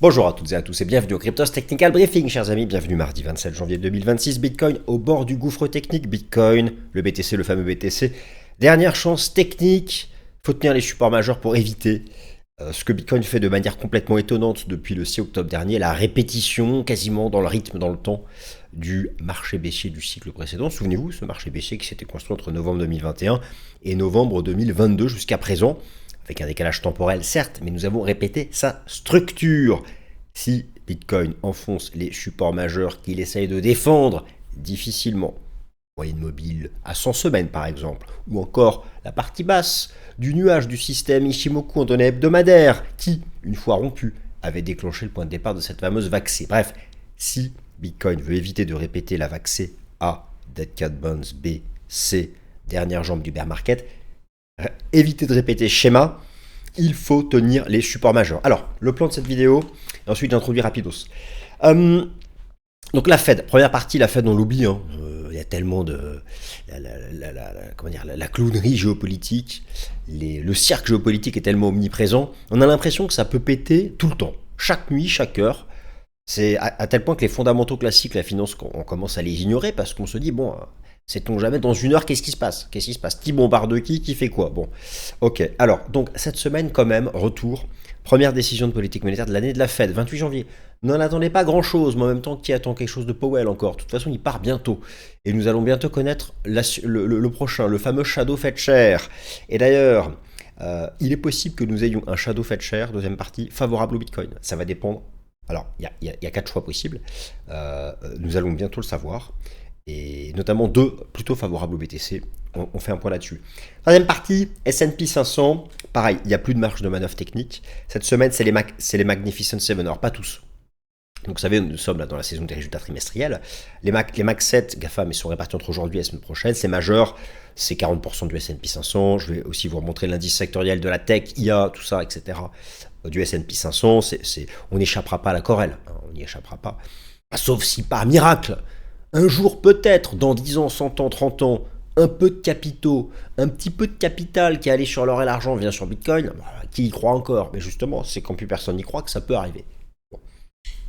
Bonjour à toutes et à tous et bienvenue au Cryptos Technical Briefing, chers amis. Bienvenue mardi 27 janvier 2026. Bitcoin au bord du gouffre technique. Bitcoin, le BTC, le fameux BTC. Dernière chance technique. Faut tenir les supports majeurs pour éviter ce que Bitcoin fait de manière complètement étonnante depuis le 6 octobre dernier. La répétition quasiment dans le rythme, dans le temps du marché baissier du cycle précédent. Souvenez-vous, ce marché baissier qui s'était construit entre novembre 2021 et novembre 2022 jusqu'à présent, avec un décalage temporel certes, mais nous avons répété sa structure. Si Bitcoin enfonce les supports majeurs qu'il essaye de défendre difficilement, moyenne mobile à 100 semaines par exemple, ou encore la partie basse du nuage du système Ishimoku en données hebdomadaires, qui, une fois rompu, avait déclenché le point de départ de cette fameuse vaxée. Bref, si Bitcoin veut éviter de répéter la vaxée A, Dead Cat Bounce B, C, dernière jambe du bear market, éviter de répéter schéma, il faut tenir les supports majeurs. Alors, le plan de cette vidéo, et ensuite j'introduis rapidos. Donc la Fed, première partie, la Fed on l'oublie, hein. Il y a tellement de la clownerie géopolitique, le cirque géopolitique est tellement omniprésent, on a l'impression que ça peut péter tout le temps, chaque nuit, chaque heure. C'est à tel point que les fondamentaux classiques, la finance, on commence à les ignorer parce qu'on se dit, bon, sait-on jamais dans une heure qu'est-ce qui se passe? Qu'est-ce qui se passe? Qui bombarde qui fait quoi? Bon, ok. Alors, donc, cette semaine, quand même, retour. Première décision de politique monétaire de l'année de la Fed, 28 janvier. N'en attendez pas grand-chose, mais en même temps, qui attend quelque chose de Powell encore? De toute façon, il part bientôt. Et nous allons bientôt connaître le prochain, le fameux Shadow Fed Share. Et d'ailleurs, il est possible que nous ayons un Shadow Fed Share, deuxième partie, favorable au Bitcoin. Ça va dépendre. Alors, il y a 4 choix possibles. Nous allons bientôt le savoir. Et notamment 2 plutôt favorables au BTC. On fait un point là-dessus. Troisième partie, S&P 500. Pareil, il n'y a plus de marge de manœuvre technique. Cette semaine, c'est les Magnificent Seven. Alors, pas tous. Donc, vous savez, nous sommes là dans la saison des résultats trimestriels. Les Mag 7 GAFAM, ils sont répartis entre aujourd'hui et la semaine prochaine. C'est majeur. C'est 40% du S&P 500. Je vais aussi vous remontrer l'indice sectoriel de la tech, IA, tout ça, etc. Du S&P 500. On n'échappera pas à la querelle. Hein, on n'y échappera pas. Sauf si par miracle, un jour peut-être, dans 10 ans, 100 ans, 30 ans, un peu de capitaux, un petit peu de capital qui est allé sur l'or et l'argent vient sur Bitcoin, qui y croit encore? Mais justement, c'est quand plus personne n'y croit que ça peut arriver. Bon.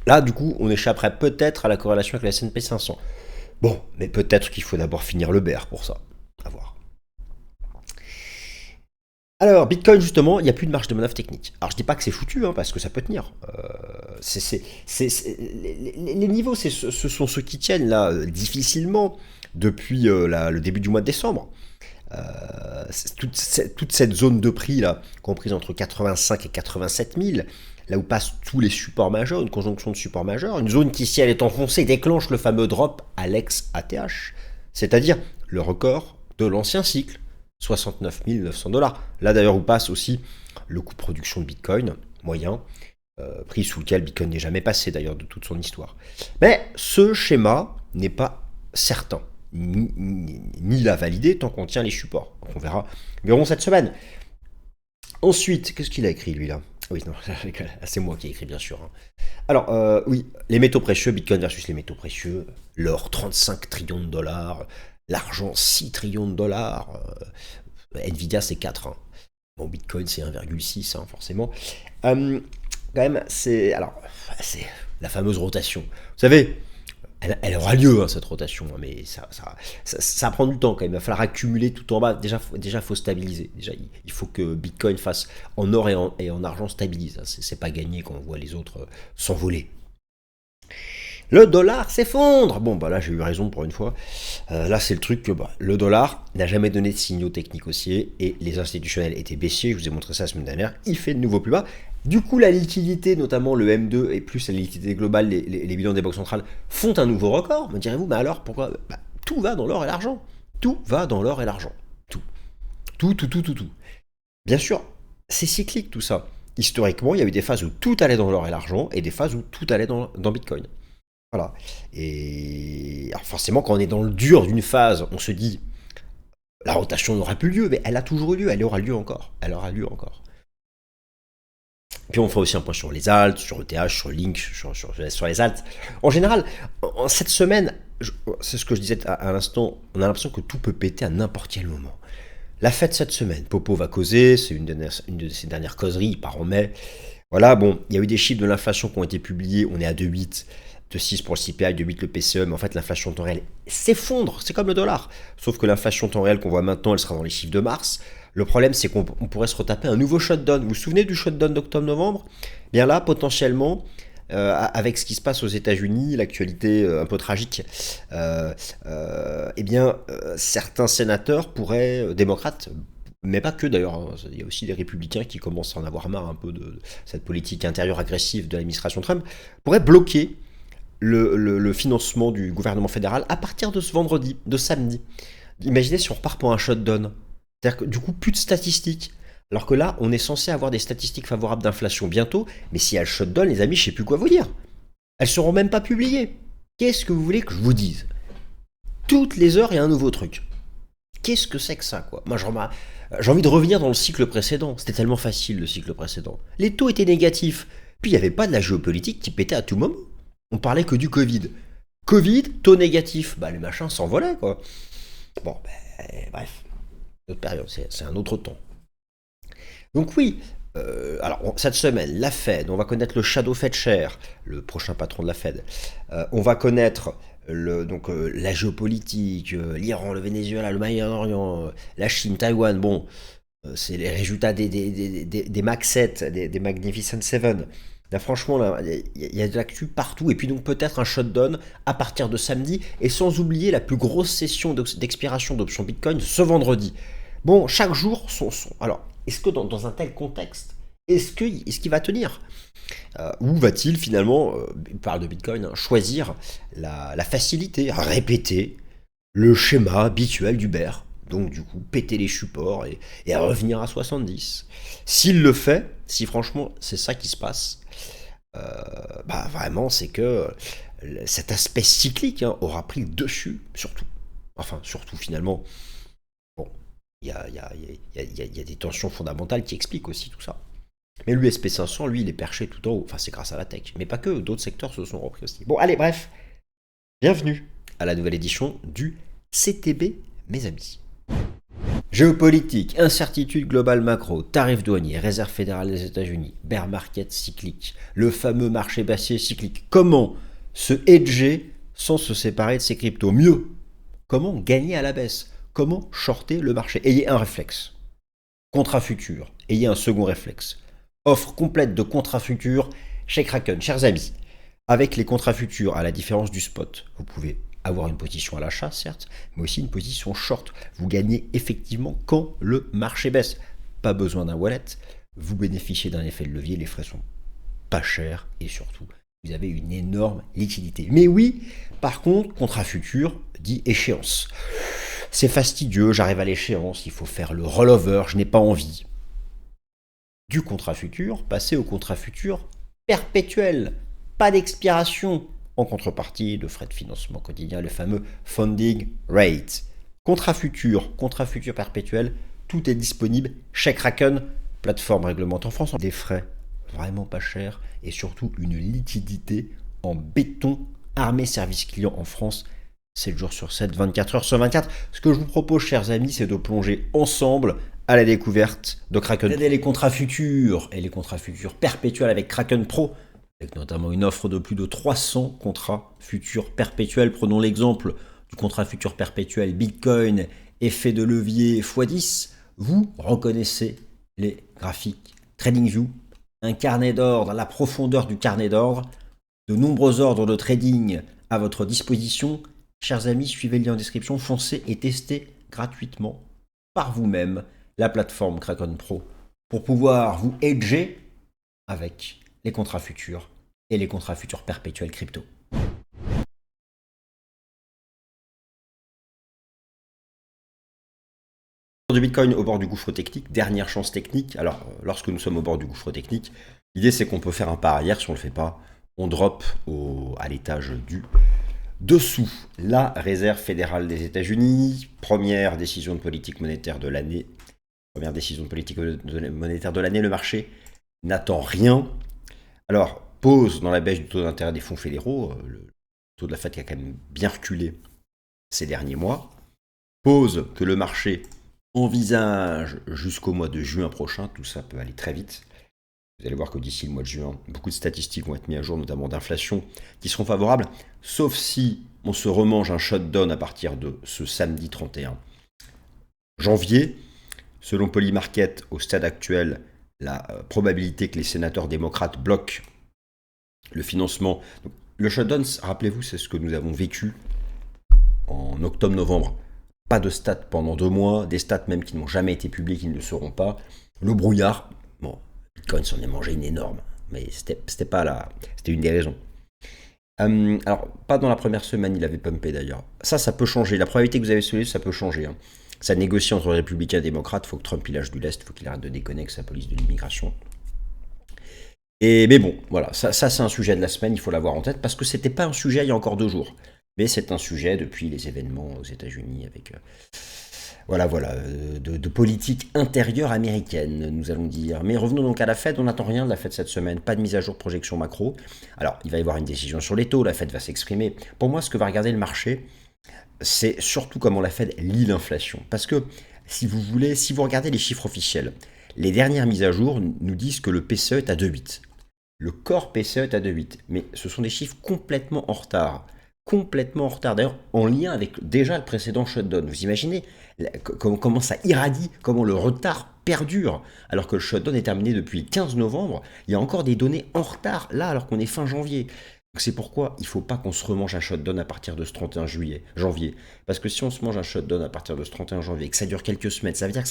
Là, du coup, on échapperait peut-être à la corrélation avec le S&P 500. Bon, mais peut-être qu'il faut d'abord finir le bear pour ça. À voir. Alors, Bitcoin, justement, il n'y a plus de marge de manœuvre technique. Alors, je dis pas que c'est foutu, hein, parce que ça peut tenir. Les niveaux, ce sont ceux qui tiennent, là, difficilement, depuis le début du mois de décembre. Toute cette zone de prix, là, comprise entre 85 et 87 000, là où passent tous les supports majeurs, une conjonction de supports majeurs, une zone qui, si elle est enfoncée, déclenche le fameux drop à l'ex-ATH, c'est-à-dire le record de l'ancien cycle. 69 900 $. Là d'ailleurs où passe aussi le coût de production de Bitcoin moyen, prix sous lequel Bitcoin n'est jamais passé d'ailleurs de toute son histoire. Mais ce schéma n'est pas certain, ni la valider tant qu'on tient les supports. Donc on verrons cette semaine. Ensuite, qu'est-ce qu'il a écrit lui là? Oui, non, c'est moi qui ai écrit bien sûr. Hein. Alors, oui, les métaux précieux, Bitcoin versus les métaux précieux, l'or 35 trillions de dollars, l'argent 6 trillions de dollars, Nvidia c'est 4. Hein. Bon, Bitcoin c'est 1,6 hein, forcément. Quand même, c'est la fameuse rotation. Vous savez, elle aura lieu hein, cette rotation, hein, mais ça prend du temps quand même. Il va falloir accumuler tout en bas. Déjà faut stabiliser. Déjà, il faut que Bitcoin fasse en or et en argent stabilise. C'est pas gagné quand on voit les autres s'envoler. Le dollar s'effondre. Bon, bah là, j'ai eu raison pour une fois. Là, c'est le truc que le dollar n'a jamais donné de signaux techniques haussiers et les institutionnels étaient baissiers. Je vous ai montré ça la semaine dernière. Il fait de nouveau plus bas. Du coup, la liquidité, notamment le M2 et plus la liquidité globale, les bilans des banques centrales font un nouveau record. Me direz-vous, mais alors pourquoi? Tout va dans l'or et l'argent. Tout va dans l'or et l'argent. Tout. Tout. Bien sûr, c'est cyclique tout ça. Historiquement, il y a eu des phases où tout allait dans l'or et l'argent et des phases où tout allait dans Bitcoin. Voilà. Et alors forcément, quand on est dans le dur d'une phase, on se dit la rotation n'aura plus lieu, mais elle a toujours eu lieu, elle aura lieu encore. Elle aura lieu encore. Puis on fera aussi un point sur les alts, sur ETH, sur Link, sur les alts. En général, cette semaine, c'est ce que je disais à l'instant, on a l'impression que tout peut péter à n'importe quel moment. La fête cette semaine, Popo va causer, c'est une de ses dernières causeries, il part en mai. Voilà, bon, il y a eu des chiffres de l'inflation qui ont été publiés, on est à 2,8, 2,6 pour le CPI, 2,8 le PCE, mais en fait l'inflation temps réel s'effondre, c'est comme le dollar. Sauf que l'inflation temps réel qu'on voit maintenant, elle sera dans les chiffres de mars. Le problème, c'est qu'on pourrait se retaper un nouveau shutdown. Vous vous souvenez du shutdown d'octobre-novembre? Bien là, potentiellement, avec ce qui se passe aux États-Unis, l'actualité un peu tragique, certains sénateurs pourraient, démocrates, mais pas que d'ailleurs, hein, il y a aussi des républicains qui commencent à en avoir marre un peu de cette politique intérieure agressive de l'administration Trump, pourraient bloquer le financement du gouvernement fédéral à partir de ce vendredi, de samedi. Imaginez si on repart pour un shutdown. C'est-à-dire que du coup, plus de statistiques. Alors que là, on est censé avoir des statistiques favorables d'inflation bientôt, mais si elles shutdown, les amis, je sais plus quoi vous dire. Elles seront même pas publiées. Qu'est-ce que vous voulez que je vous dise? Toutes les heures, il y a un nouveau truc. Qu'est-ce que c'est que ça, quoi? Moi, j'ai envie de revenir dans le cycle précédent. C'était tellement facile, le cycle précédent. Les taux étaient négatifs. Puis, il n'y avait pas de la géopolitique qui pétait à tout moment. On parlait que du Covid. Covid, taux négatif. Bah, les machins s'envolaient, quoi. Bon, bref. Autre période, c'est un autre temps. Donc oui, alors cette semaine, la Fed, on va connaître le Shadow Fed Chair, le prochain patron de la Fed. On va connaître la géopolitique, l'Iran, le Venezuela, le Moyen-Orient, la Chine, Taïwan. Bon, c'est les résultats des Mac 7, des Magnificent Seven. Là, franchement, là, il y a de l'actu partout. Et puis donc peut-être un shutdown à partir de samedi. Et sans oublier la plus grosse session d'expiration d'options Bitcoin ce vendredi. Bon, chaque jour, alors, est-ce que dans un tel contexte, est-ce qu'il va tenir? Ou va-t-il finalement, il parle de Bitcoin, hein, choisir la facilité, à répéter le schéma habituel du bear? Donc du coup, péter les supports et à revenir à 70. S'il le fait, si franchement c'est ça qui se passe, vraiment c'est que cet aspect cyclique, hein, aura pris le dessus, surtout. Enfin, surtout finalement. Bon, il y a des tensions fondamentales qui expliquent aussi tout ça. Mais l'USP 500, lui, il est perché tout en haut. Enfin, c'est grâce à la tech. Mais pas que, d'autres secteurs se sont repris aussi. Bon, allez, bref. Bienvenue à la nouvelle édition du CTB, mes amis. Géopolitique, incertitude globale macro, tarifs douaniers, réserve fédérale des États-Unis, bear market cyclique, le fameux marché baissier cyclique. Comment se hedger sans se séparer de ses cryptos? Mieux, comment gagner à la baisse? Comment shorter le marché? Ayez un réflexe. Contrat futur, ayez un second réflexe. Offre complète de contrats futurs chez Kraken. Chers amis, avec les contrats futurs, à la différence du spot, vous pouvez avoir une position à l'achat, certes, mais aussi une position short. Vous gagnez effectivement quand le marché baisse. Pas besoin d'un wallet, vous bénéficiez d'un effet de levier, les frais sont pas chers et surtout, vous avez une énorme liquidité. Mais oui, par contre, contrat futur dit échéance. C'est fastidieux, j'arrive à l'échéance, il faut faire le rollover, je n'ai pas envie. Du contrat futur, passer au contrat futur perpétuel. Pas d'expiration en contrepartie de frais de financement quotidien, le fameux funding rate. Contrat futur perpétuel, tout est disponible chez Kraken, plateforme réglementée en France. Des frais vraiment pas chers et surtout une liquidité en béton, armée service client en France, 7 jours sur 7, 24 heures sur 24. Ce que je vous propose, chers amis, c'est de plonger ensemble à la découverte de Kraken. Les contrats futurs et les contrats futurs perpétuels avec Kraken Pro, avec notamment une offre de plus de 300 contrats futurs perpétuels. Prenons l'exemple du contrat futur perpétuel Bitcoin, effet de levier x10. Vous reconnaissez les graphiques TradingView, un carnet d'ordre, la profondeur du carnet d'ordre, de nombreux ordres de trading à votre disposition. Chers amis, suivez le lien en description, foncez et testez gratuitement par vous-même la plateforme Kraken Pro pour pouvoir vous hedger avec les contrats futurs et les contrats futurs perpétuels crypto. Du Bitcoin au bord du gouffre technique, dernière chance technique. Alors, lorsque nous sommes au bord du gouffre technique, l'idée c'est qu'on peut faire un pas arrière. Si on ne le fait pas, on drop à l'étage du dessous. La réserve fédérale des États-Unis, première décision de politique monétaire de l'année. Première décision de politique monétaire de l'année, le marché n'attend rien. Alors, pause dans la baisse du taux d'intérêt des fonds fédéraux, le taux de la Fed qui a quand même bien reculé ces derniers mois. Pause que le marché envisage jusqu'au mois de juin prochain, tout ça peut aller très vite. Vous allez voir que d'ici le mois de juin, beaucoup de statistiques vont être mises à jour, notamment d'inflation, qui seront favorables, sauf si on se remange un shutdown à partir de ce samedi 31 janvier. Selon Polymarket, au stade actuel, la probabilité que les sénateurs démocrates bloquent le financement. Donc, le shutdown, rappelez-vous, c'est ce que nous avons vécu en octobre-novembre. Pas de stats pendant 2 mois, des stats même qui n'ont jamais été publiés, qui ne le seront pas. Le brouillard, bon, Bitcoin s'en est mangé une énorme, mais c'était pas là, c'était une des raisons. Alors, pas dans la première semaine, il avait pumpé d'ailleurs. Ça peut changer. La probabilité que vous avez soulevée, ça peut changer. Hein. Ça négocie entre républicains et démocrates. Il faut que Trump il lâche du lest, il faut qu'il arrête de déconner avec sa police de l'immigration. Mais bon, voilà, ça c'est un sujet de la semaine, il faut l'avoir en tête, parce que c'était pas un sujet il y a encore 2 jours. Mais c'est un sujet depuis les événements aux États-Unis avec de politique intérieure américaine, nous allons dire. Mais revenons donc à la Fed, on n'attend rien de la Fed cette semaine, pas de mise à jour projection macro. Alors, il va y avoir une décision sur les taux, la Fed va s'exprimer. Pour moi, ce que va regarder le marché, c'est surtout comment la Fed lit l'inflation. Parce que, si vous voulez, si vous regardez les chiffres officiels, les dernières mises à jour nous disent que le PCE est à 2,8. Le corps PCE est à 2,8. Mais ce sont des chiffres complètement en retard. Complètement en retard. D'ailleurs, en lien avec déjà le précédent shutdown. Vous imaginez comment ça irradie, comment le retard perdure, alors que le shutdown est terminé depuis le 15 novembre. Il y a encore des données en retard, là, alors qu'on est fin janvier. Donc c'est pourquoi il ne faut pas qu'on se remange un shutdown à partir de ce 31 janvier. Parce que si on se mange un shutdown à partir de ce 31 janvier et que ça dure quelques semaines, ça veut dire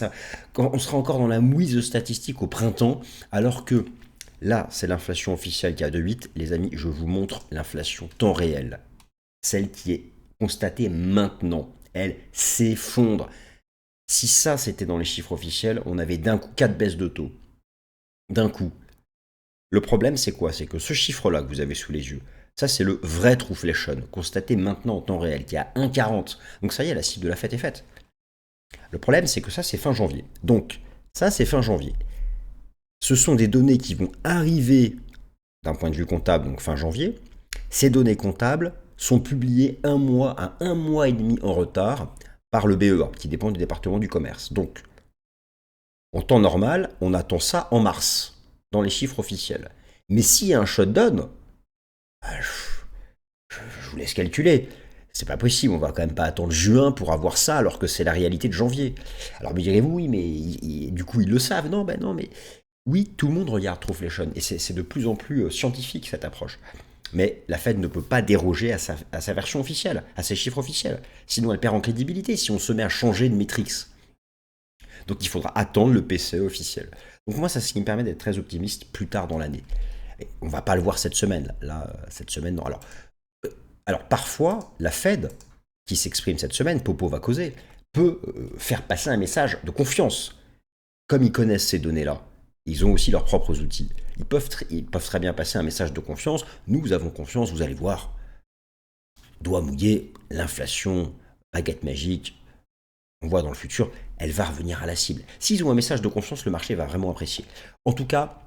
on sera encore dans la mouise statistique au printemps, alors que là, c'est l'inflation officielle qui est à 2,8. Les amis, je vous montre l'inflation temps réel. Celle qui est constatée maintenant. Elle s'effondre. Si ça, c'était dans les chiffres officiels, on avait d'un coup 4 baisses de taux. D'un coup. Le problème, c'est quoi? C'est que ce chiffre-là que vous avez sous les yeux, ça, c'est le vrai Trueflation, constaté maintenant en temps réel, qui est à 1,40. Donc ça y est, la cible de la fête est faite. Le problème, c'est que ça, c'est fin janvier. Donc, ça, c'est fin janvier. Ce sont des données qui vont arriver d'un point de vue comptable, donc fin janvier. Ces données comptables sont publiées un mois à 1 mois et demi en retard par le BEA, qui dépend du département du commerce. Donc, en temps normal, on attend ça en mars, dans les chiffres officiels. Mais s'il y a un shutdown, je vous laisse calculer. C'est pas possible, on va quand même pas attendre juin pour avoir ça, alors que c'est la réalité de janvier. Alors me direz-vous, oui, mais du coup ils le savent. Non, ben non, mais oui, tout le monde regarde Trueflation, et c'est de plus en plus scientifique cette approche. Mais la Fed ne peut pas déroger à sa version officielle, à ses chiffres officiels. Sinon, elle perd en crédibilité si on se met à changer de métriques. Donc, il faudra attendre le PCE officiel. Donc, moi, c'est ce qui me permet d'être très optimiste plus tard dans l'année. Et on ne va pas le voir cette semaine. Là, cette semaine, non. Alors, parfois, la Fed, qui s'exprime cette semaine, Popo va causer, peut faire passer un message de confiance. Comme ils connaissent ces données-là, ils ont aussi leurs propres outils. Ils peuvent très bien passer un message de confiance. Nous avons confiance, vous allez voir. Doigt mouillé, l'inflation, baguette magique, on voit dans le futur, elle va revenir à la cible. S'ils ont un message de confiance, le marché va vraiment apprécier. En tout cas,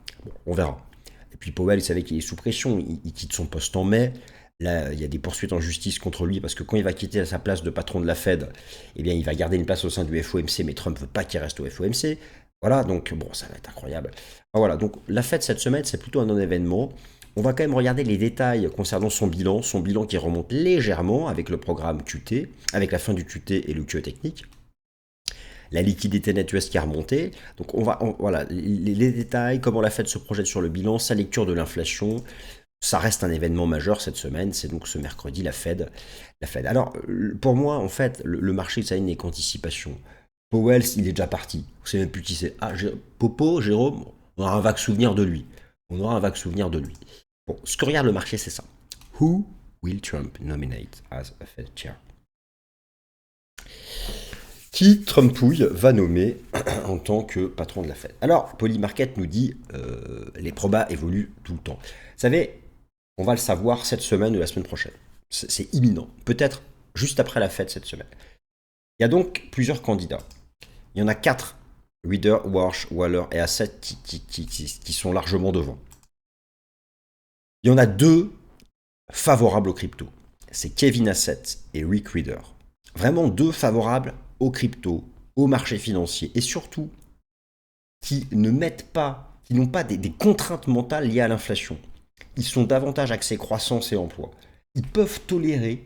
on verra. Et puis Powell, vous savez qu'il est sous pression, il quitte son poste en mai. Là, il y a des poursuites en justice contre lui parce que quand il va quitter sa place de patron de la Fed, eh bien, il va garder une place au sein du FOMC, mais Trump ne veut pas qu'il reste au FOMC. Voilà, donc bon, ça va être incroyable. Voilà, donc la Fed cette semaine, c'est plutôt un non-événement. On va quand même regarder les détails concernant son bilan qui remonte légèrement avec le programme QT, avec la fin du QT et le QE technique. La liquidité nette US qui a remonté. Donc voilà, les détails, comment la Fed se projette sur le bilan, sa lecture de l'inflation. Ça reste un événement majeur cette semaine, c'est donc ce mercredi la Fed. Alors, pour moi, en fait, le marché, ça n'est qu'anticipation. Powell, il est déjà parti. Vous savez même plus qui c'est. Ah, Popo, Jérôme, on aura un vague souvenir de lui. Bon, ce que regarde le marché, c'est ça. Who will Trump nominate as a Fed chair? Qui Trumpouille va nommer en tant que patron de la Fed? Alors, Polymarket nous dit les probas évoluent tout le temps. Vous savez, on va le savoir cette semaine ou la semaine prochaine. C'est imminent. Peut-être juste après la Fed cette semaine. Il y a donc plusieurs candidats. Il y en a 4, Reader, Warsh, Waller et Asset, qui sont largement devant. Il y en a 2 favorables aux crypto. C'est Kevin Asset et Rick Reader. Vraiment 2 favorables aux crypto, au marché financier et surtout qui qui n'ont pas des contraintes mentales liées à l'inflation. Ils sont davantage axés croissance et emploi. Ils peuvent tolérer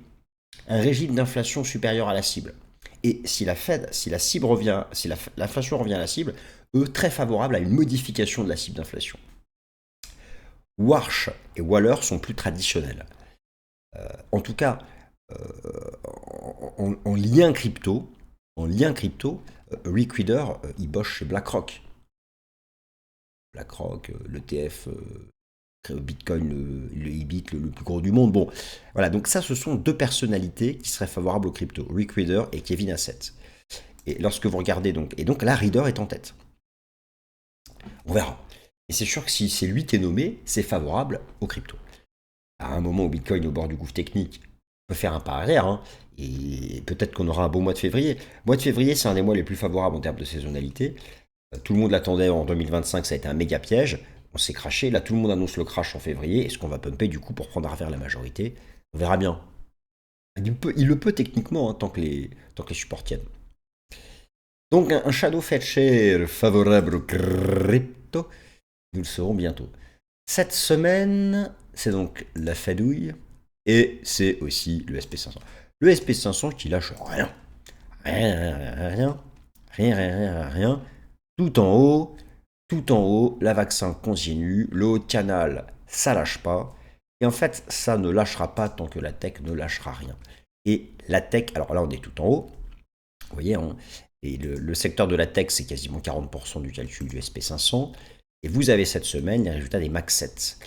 un régime d'inflation supérieur à la cible. Et si la Fed, si la cible revient, si l'inflation revient à la cible, eux, très favorables à une modification de la cible d'inflation. Warsh et Waller sont plus traditionnels. En tout cas, en lien crypto, Rick Rieder, il bosse chez BlackRock. BlackRock, l'ETF Bitcoin, le IBIT, le plus gros du monde. Bon, voilà, donc ça, ce sont deux personnalités qui seraient favorables aux crypto, Rick Rieder et Kevin Hassett. Et lorsque vous regardez donc là, Rieder est en tête. On verra. Et c'est sûr que si c'est lui qui est nommé, c'est favorable aux crypto. À un moment où Bitcoin est au bord du gouffre technique, on peut faire un pas arrière, hein, et peut-être qu'on aura un bon mois de février. Mois de février, c'est un des mois les plus favorables en termes de saisonnalité. Tout le monde l'attendait en 2025, ça a été un méga piège. On s'est craché. Là, tout le monde annonce le crash en février. Est-ce qu'on va pumper du coup pour prendre à revers la majorité? On verra bien. Il le peut techniquement, hein, tant que les supports tiennent. Donc, un shadow fetcher favorable au crypto, nous le saurons bientôt. Cette semaine, c'est donc la Fadouille et c'est aussi le SP500. Le SP500 qui lâche rien. Rien. Tout en haut, la vaccin continue, le haut de canal, ça lâche pas. Et en fait, ça ne lâchera pas tant que la tech ne lâchera rien. Et la tech, alors là, on est tout en haut, vous voyez, hein, et le secteur de la tech, c'est quasiment 40% du calcul du SP500. Et vous avez cette semaine les résultats des Max 7.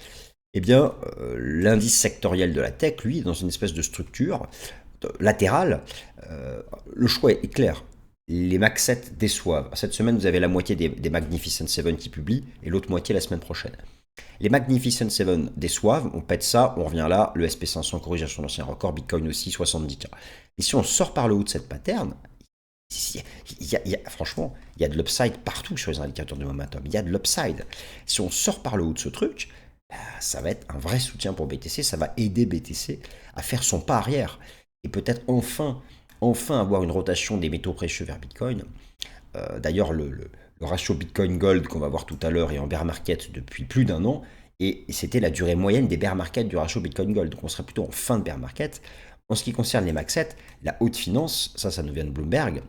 Eh bien, l'indice sectoriel de la tech, lui, est dans une espèce de structure latérale. Le choix est clair. Les Max 7 déçoivent. Cette semaine, vous avez la moitié des Magnificent 7 qui publient et l'autre moitié la semaine prochaine. Les Magnificent 7 déçoivent, on pète ça, on revient là, le SP500 corrige son ancien record, Bitcoin aussi, 70K. Et si on sort par le haut de cette pattern, franchement, il y a de l'upside partout sur les indicateurs de momentum. Il y a de l'upside. Si on sort par le haut de ce truc, ça va être un vrai soutien pour BTC, ça va aider BTC à faire son pas arrière. Et peut-être enfin avoir une rotation des métaux précieux vers Bitcoin. D'ailleurs, le ratio Bitcoin-Gold qu'on va voir tout à l'heure est en bear market depuis plus d'un an, et c'était la durée moyenne des bear market du ratio Bitcoin-Gold. Donc on sera plutôt en fin de bear market. En ce qui concerne les Max 7, la haute finance, ça nous vient de Bloomberg,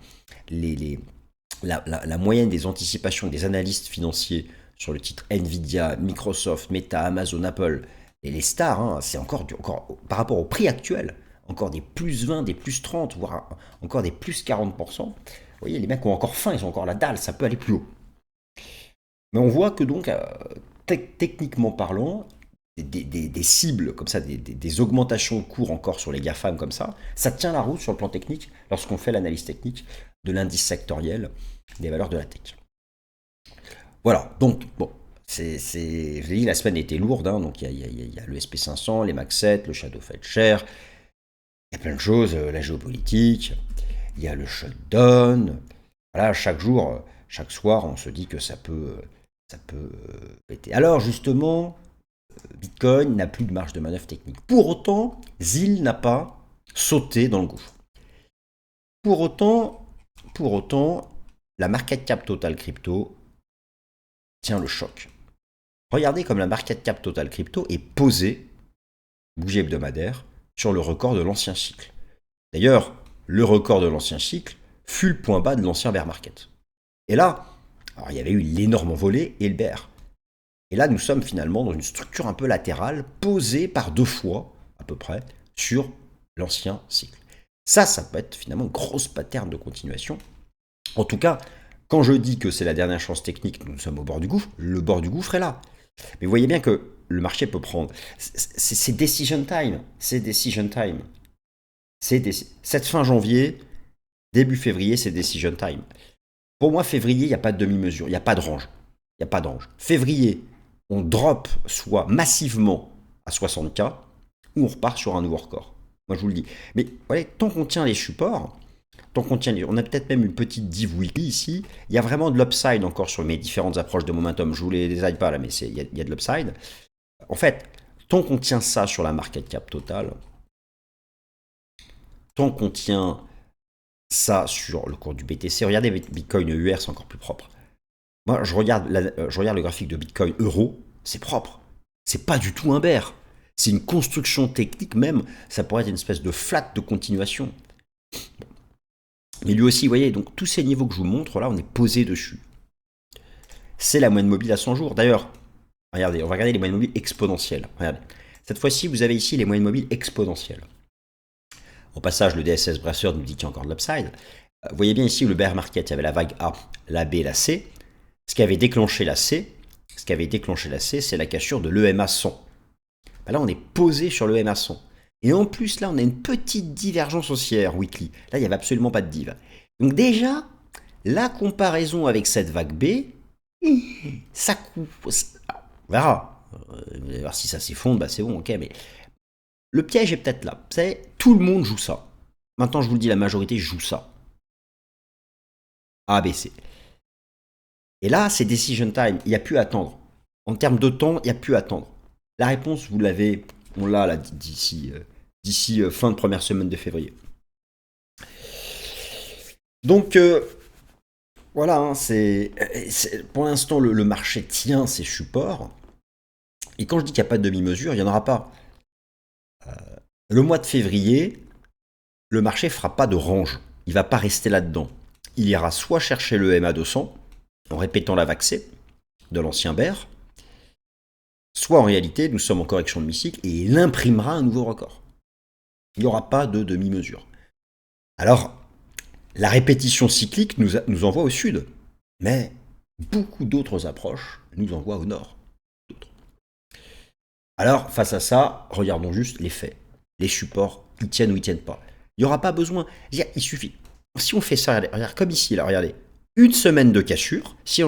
la moyenne des anticipations des analystes financiers sur le titre Nvidia, Microsoft, Meta, Amazon, Apple, et les stars, hein, c'est encore par rapport au prix actuel, encore des plus 20, des plus 30, voire encore des plus 40%. Vous voyez, les mecs ont encore faim, ils ont encore la dalle, ça peut aller plus haut. Mais on voit que donc, techniquement parlant, des cibles comme ça, des augmentations de cours encore sur les GAFAM comme ça tient la route sur le plan technique lorsqu'on fait l'analyse technique de l'indice sectoriel des valeurs de la tech. Voilà, donc bon, je l'ai dit, la semaine était lourde, hein, donc il y a le SP500, les Max 7, le Shadow Fetcher, il y a plein de choses, la géopolitique, il y a le shutdown. Voilà, chaque jour, chaque soir, on se dit que ça peut péter. Alors justement, Bitcoin n'a plus de marge de manœuvre technique. Pour autant, ZIL n'a pas sauté dans le gouffre. Pour autant, la market cap total crypto tient le choc. Regardez comme la market cap total crypto est posée, bougie hebdomadaire, sur le record de l'ancien cycle. D'ailleurs, le record de l'ancien cycle fut le point bas de l'ancien bear market. Et là, alors il y avait eu l'énorme envolée et le bear. Et là, nous sommes finalement dans une structure un peu latérale, posée par deux fois, à peu près, sur l'ancien cycle. Ça peut être finalement une grosse pattern de continuation. En tout cas, quand je dis que c'est la dernière chance technique, nous sommes au bord du gouffre, le bord du gouffre est là. Mais vous voyez bien que le marché peut prendre... C'est decision time. Cette fin janvier, début février, c'est decision time. Pour moi, février, il n'y a pas de demi-mesure, il n'y a pas de range. Février, on drop soit massivement à 60K, ou on repart sur un nouveau record. Moi, je vous le dis. Mais voilà, tant qu'on tient les supports, on a peut-être même une petite div weekly ici, il y a vraiment de l'upside encore sur mes différentes approches de momentum. Je vous les détaille pas là, mais il y a de l'upside. En fait, tant qu'on tient ça sur la market cap totale, tant qu'on tient ça sur le cours du BTC, regardez Bitcoin EUR, c'est encore plus propre. Moi, je regarde le graphique de Bitcoin euro, c'est propre. C'est pas du tout un bear. C'est une construction technique même. Ça pourrait être une espèce de flat de continuation. Mais lui aussi, vous voyez, donc tous ces niveaux que je vous montre, là, on est posé dessus. C'est la moyenne mobile à 100 jours. D'ailleurs, regardez, on va regarder les moyennes mobiles exponentielles. Regardez. Cette fois-ci, vous avez ici les moyennes mobiles exponentielles. Au passage, le DSS Bracer nous dit qu'il y a encore de l'upside. Vous voyez bien ici le bear market, il y avait la vague A, la B, la C. Ce qui avait déclenché la C, c'est la cassure de l'EMA 100. Ben là, on est posé sur l'EMA 100. Et en plus, là, on a une petite divergence haussière weekly. Là, il n'y avait absolument pas de div. Donc déjà, la comparaison avec cette vague B, ça coupe. On verra. Alors, si ça s'effondre, bah c'est bon, ok, mais le piège est peut-être là. Vous savez, tout le monde joue ça. Maintenant, je vous le dis, la majorité joue ça. A, B, C. Et là, c'est decision time. Il n'y a plus à attendre. En termes de temps, il n'y a plus à attendre. La réponse, vous l'avez, on l'a là d'ici fin de première semaine de février. Donc, voilà, hein, pour l'instant, le marché tient ses supports. Et quand je dis qu'il n'y a pas de demi-mesure, il n'y en aura pas. Le mois de février, le marché ne fera pas de range. Il ne va pas rester là-dedans. Il ira soit chercher le MA 200, en répétant la vague C de l'ancien bear, soit en réalité, nous sommes en correction de mi-cycle et il imprimera un nouveau record. Il n'y aura pas de demi-mesure. Alors, la répétition cyclique nous envoie au sud, mais beaucoup d'autres approches nous envoient au nord. Alors, face à ça, regardons juste les faits. Les supports, ils tiennent ou ils tiennent pas. Il n'y aura pas besoin. Il suffit. Si on fait ça, regarde, comme ici, là, regardez. Une semaine de cassure. Si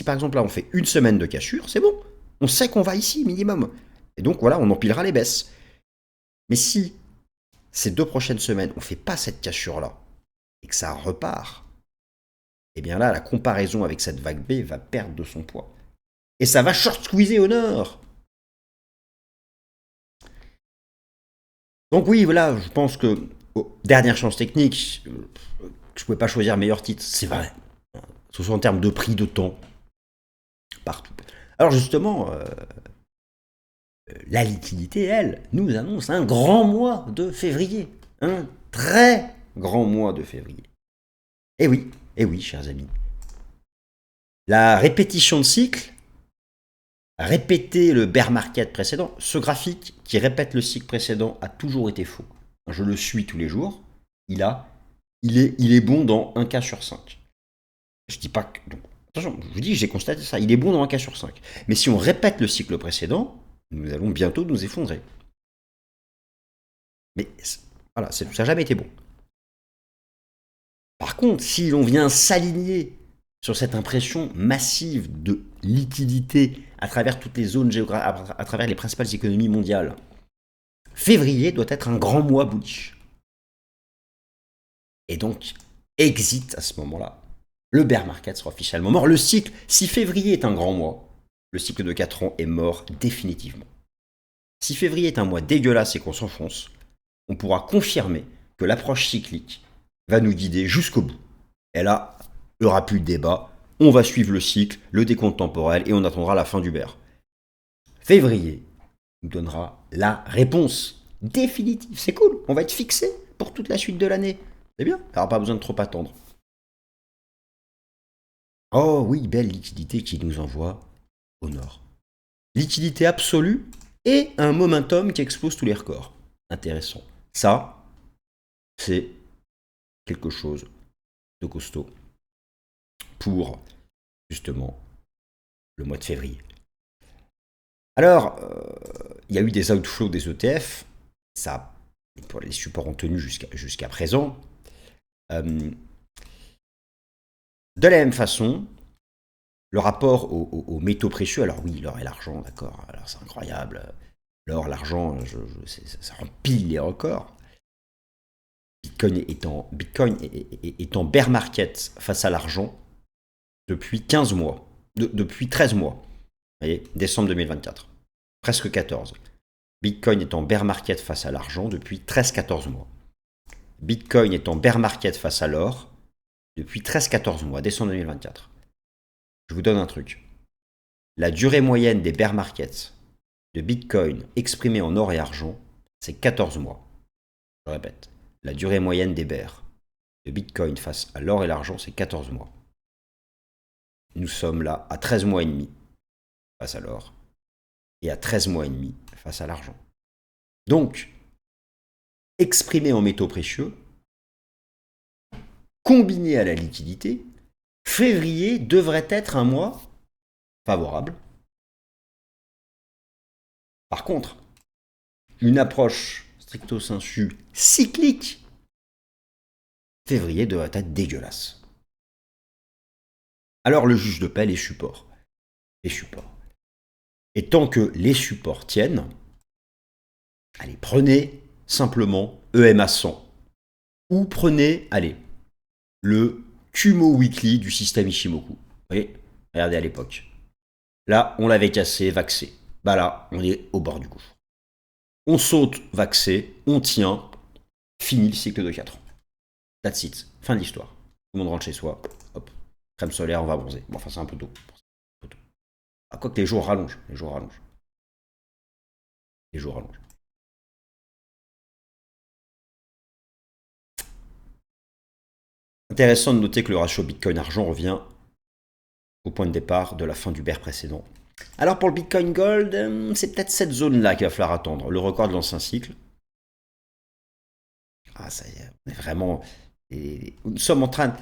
par exemple là on fait une semaine de cassure, c'est bon. On sait qu'on va ici minimum. Et donc voilà, on empilera les baisses. Mais si ces 2 prochaines semaines, on ne fait pas cette cassure-là, et que ça repart, eh bien là, la comparaison avec cette vague B va perdre de son poids. Et ça va short squeezer au nord. Donc oui, voilà, je pense que, dernière chance technique, je ne pouvais pas choisir meilleur titre, c'est vrai. Que ce soit en termes de prix, de temps, partout. Alors justement, la liquidité, elle, nous annonce un grand mois de février. Un très grand mois de février. Eh oui, chers amis. La répétition de cycle, répéter le bear market précédent, ce graphique qui répète le cycle précédent a toujours été faux. Je le suis tous les jours. Il est bon dans 1 cas sur 5. Je dis pas que... Donc, attention, je vous dis, j'ai constaté ça. Il est bon dans 1 cas sur 5. Mais si on répète le cycle précédent, nous allons bientôt nous effondrer. Mais voilà, ça n'a jamais été bon. Par contre, si l'on vient s'aligner sur cette impression massive de liquidité à travers toutes les zones géographiques, à travers les principales économies mondiales, février doit être un grand mois bullish. Et donc, exit à ce moment-là. Le bear market sera officiellement mort. Le cycle, si février est un grand mois, le cycle de 4 ans est mort définitivement. Si février est un mois dégueulasse et qu'on s'enfonce, on pourra confirmer que l'approche cyclique va nous guider jusqu'au bout. Et là, il n'y aura plus de débat. On va suivre le cycle, le décompte temporel et on attendra la fin du bear. Février nous donnera la réponse définitive. C'est cool, on va être fixé pour toute la suite de l'année. C'est bien, il n'y aura pas besoin de trop attendre. Oh oui, belle liquidité qui nous envoie au nord. Liquidité absolue et un momentum qui explose tous les records. Intéressant. Ça, c'est quelque chose de costaud pour, justement, le mois de février. Alors, il y a eu des outflows des ETF. Ça, pour les supports ont tenu jusqu'à présent. De la même façon, le rapport aux métaux précieux, alors oui, l'or et l'argent, d'accord, alors c'est incroyable. L'or, l'argent, ça empile les records. Bitcoin est en bear market face à l'argent depuis 15 mois, depuis 13 mois. Vous voyez, décembre 2024, presque 14. Bitcoin est en bear market face à l'argent depuis 13-14 mois. Bitcoin est en bear market face à l'or depuis 13-14 mois, décembre 2024. Je vous donne un truc. La durée moyenne des bear markets de Bitcoin exprimée en or et argent, c'est 14 mois. Je répète, la durée moyenne des bears de Bitcoin face à l'or et l'argent, c'est 14 mois. Nous sommes là à 13 mois et demi face à l'or et à 13 mois et demi face à l'argent. Donc, exprimé en métaux précieux, combiné à la liquidité, février devrait être un mois favorable. Par contre, une approche stricto sensu cyclique, février devrait être dégueulasse. Alors le juge de paix, les supports. Les supports. Et tant que les supports tiennent, allez, prenez simplement EMA 100. Ou prenez, allez, le Kumo Weekly du système Ishimoku. Vous voyez, regardez à l'époque. Là, on l'avait cassé, vaxé. Bah là, on est au bord du gouffre. On saute, vaxé, on tient, fini le cycle de 4 ans. That's it. Fin de l'histoire. Tout le monde rentre chez soi, hop, crème solaire, on va bronzer. Bon, enfin, c'est un peu tôt. À quoi que les jours rallongent. Les jours rallongent. Les jours rallongent. Intéressant de noter que le ratio Bitcoin-argent revient au point de départ de la fin du bear précédent. Alors pour le Bitcoin Gold, c'est peut-être cette zone-là qu'il va falloir attendre. Le record de l'ancien cycle. Ah, ça y est, on est vraiment... nous sommes en train...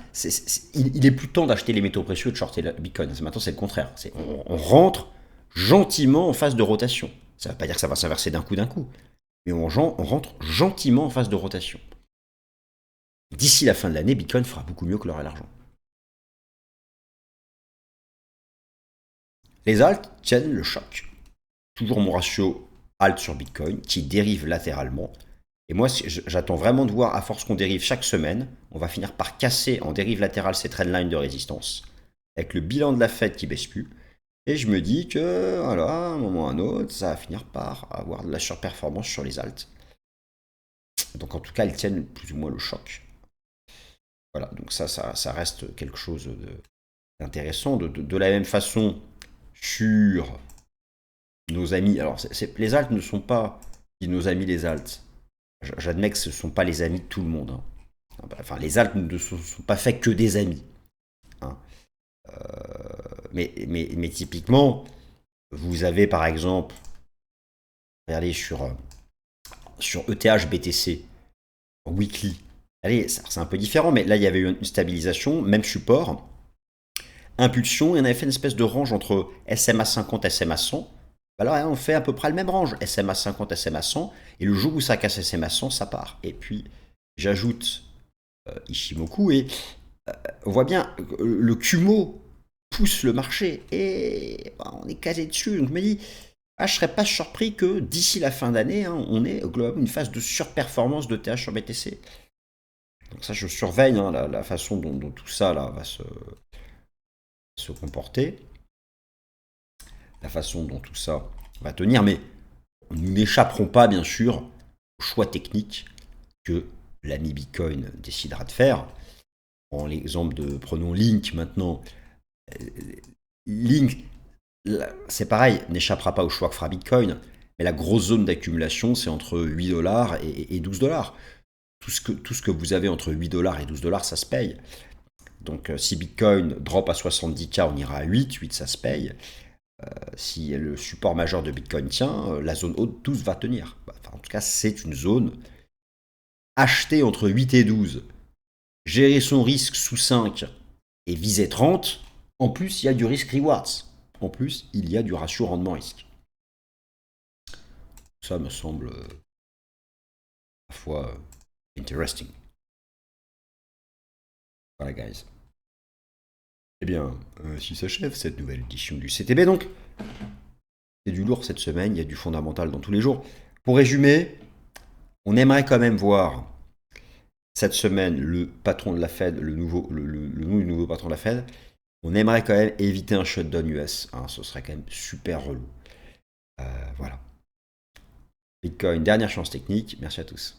il est plus temps d'acheter les métaux précieux et de shorter le Bitcoin. Maintenant, c'est le contraire. On rentre gentiment en phase de rotation. Ça ne veut pas dire que ça va s'inverser d'un coup. Mais on rentre gentiment en phase de rotation. D'ici la fin de l'année, Bitcoin fera beaucoup mieux que l'or et l'argent. Les alts tiennent le choc. Toujours mon ratio alt sur Bitcoin qui dérive latéralement. Et moi, j'attends vraiment de voir, à force qu'on dérive chaque semaine, on va finir par casser en dérive latérale ces trendlines de résistance, avec le bilan de la Fed qui baisse plus. Et je me dis que, voilà, à un moment ou à un autre, ça va finir par avoir de la surperformance sur les alts. Donc en tout cas, elles tiennent plus ou moins le choc. Voilà, donc ça reste quelque chose d'intéressant. De la même façon, sur nos amis, alors les alts ne sont pas nos amis les alts. J'admets que ce ne sont pas les amis de tout le monde. Hein. Enfin, les alts ne sont pas faits que des amis. Hein. Mais typiquement, vous avez par exemple, regardez sur ETH BTC, weekly. Allez, c'est un peu différent, mais là il y avait eu une stabilisation, même support, impulsion, et on avait fait une espèce de range entre SMA 50 et SMA 100. Alors on fait à peu près le même range, SMA 50, SMA 100, et le jour où ça casse SMA 100, ça part. Et puis j'ajoute Ishimoku, et on voit bien, le Kumo pousse le marché, et on est casé dessus. Donc je me dis, je ne serais pas surpris que d'ici la fin d'année, on ait globalement une phase de surperformance de TH sur BTC. Donc ça, je surveille la façon dont tout ça là, va se comporter, la façon dont tout ça va tenir, mais nous n'échapperons pas, bien sûr, au choix technique que l'ami Bitcoin décidera de faire. En l'exemple prenons Link maintenant. Link, c'est pareil, n'échappera pas au choix que fera Bitcoin, mais la grosse zone d'accumulation, c'est entre 8 dollars et 12 dollars. Tout ce que vous avez entre 8 dollars et 12 dollars, ça se paye. Donc si Bitcoin drop à 70K, on ira à 8 ça se paye. Si le support majeur de Bitcoin tient, la zone haute 12 va tenir. Enfin, en tout cas, c'est une zone achetée entre 8 et 12, gérer son risque sous 5 et viser 30. En plus, il y a du risk rewards. En plus, il y a du ratio rendement-risque. Ça me semble à la fois interesting. Voilà, guys. Eh bien, si s'achève cette nouvelle édition du CTB, donc, c'est du lourd cette semaine, il y a du fondamental dans tous les jours. Pour résumer, on aimerait quand même voir cette semaine le patron de la Fed, le nouveau patron de la Fed. On aimerait quand même éviter un shutdown US, hein, ce serait quand même super relou. Voilà. Bitcoin, dernière chance technique, merci à tous.